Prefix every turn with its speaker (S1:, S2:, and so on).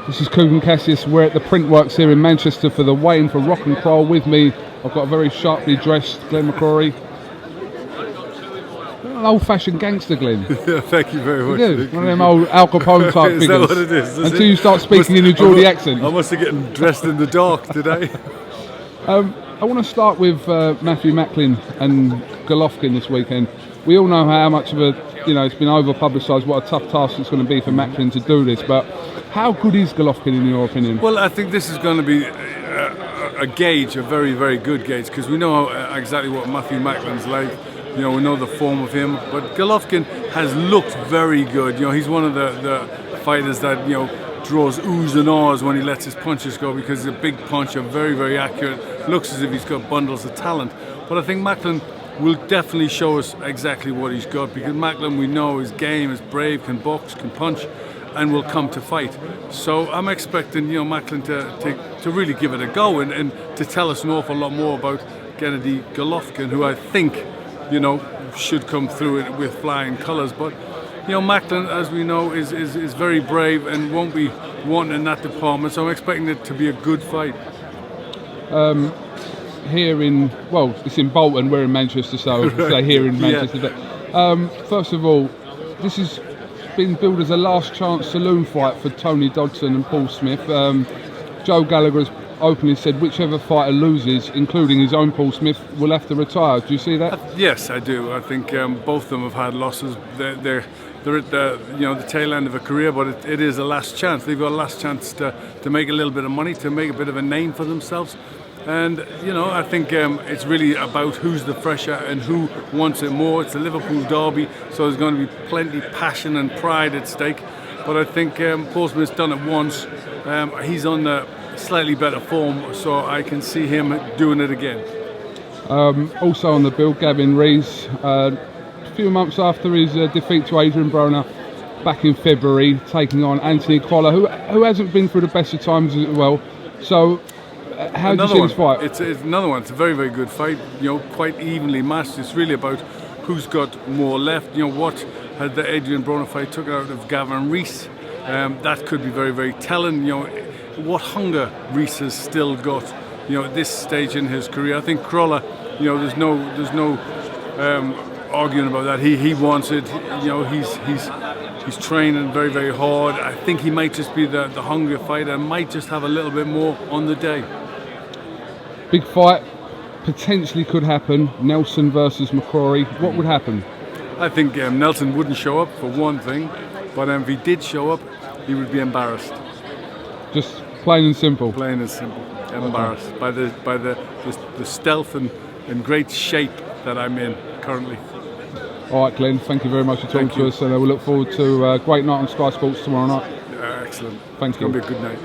S1: This is KUGAN Cassius. We're at the Printworks here in Manchester for the weigh-in for Rock and Roll. With me, I've got a very sharply dressed GLEN McCRORY. An old-fashioned gangster, Glenn.
S2: Yeah, thank you very much.
S1: You do. One of them old Al Capone type figures.
S2: Is that what it is?
S1: Until you start speaking in your Geordie accent.
S2: I must have gotten dressed in the dark today.
S1: I want to start with Matthew MACKLIN and Golovkin this weekend. We all know how much of a, it's been over-publicised what a tough task it's going to be for MACKLIN to do this, but how good is Golovkin in your opinion?
S2: Well, I think this is going to be a gauge, a very, very good gauge, because we know exactly what Matthew MACKLIN's like. We know the form of him, but Golovkin has looked very good. He's one of the fighters that, draws oohs and ahs when he lets his punches go, because he's a big puncher, very, very accurate, looks as if he's got bundles of talent. But I think MACKLIN will definitely show us exactly what he's got, because MACKLIN, we know, is game, is brave, can box, can punch, and will come to fight. So I'm expecting, MACKLIN to really give it a go and to tell us an awful lot more about Gennady Golovkin, who I think, should come through it with flying colours. But MACKLIN, as we know, is very brave and won't be wanting in that department. So I'm expecting it to be a good fight.
S1: Here in, it's in Bolton, we're in Manchester, so say here in Manchester. Yeah. First of all, this has been billed as a last chance saloon fight for Tony Dodson and Paul Smith. Joe Gallagher has openly said whichever fighter loses, including his own Paul Smith, will have to retire. Do you see that?
S2: Yes, I do. I think both of them have had losses. They're at the tail end of a career, but it is a last chance. They've got a last chance to make a little bit of money, to make a bit of a name for themselves. And I think it's really about who's the fresher and who wants it more. It's a Liverpool derby, so there's going to be plenty of passion and pride at stake. But I think Paul Smith's done it once. He's on the slightly better form, so I can see him doing it again.
S1: Also on the bill, Gavin Rees. A few months after his defeat to Adrian Broner back in February, taking on Anthony CROLLA, who hasn't been through the best of times as well. So how do you see this fight?
S2: It's another one. It's a very, very good fight. Quite evenly matched. It's really about who's got more left. What had the Adrian Broner fight took out of Gavin Rees. That could be very, very telling. What hunger Rees has still got. At this stage in his career. I think CROLLA. There's no arguing about that. He wants it. He's training very, very hard. I think he might just be the hungrier fighter and might just have a little bit more on the day.
S1: Big fight potentially could happen. Nelson versus McCRORY. What would happen?
S2: I think Nelson wouldn't show up for one thing, but if he did show up, he would be embarrassed.
S1: Just plain and simple.
S2: Plain and simple. Embarrassed by the stealth and great shape that I'm in currently.
S1: All right, Glenn. Thank you very much for talking to us, and we look forward to a great night on Sky Sports tomorrow night.
S2: Excellent.
S1: Thank you.
S2: It's going to be a good night.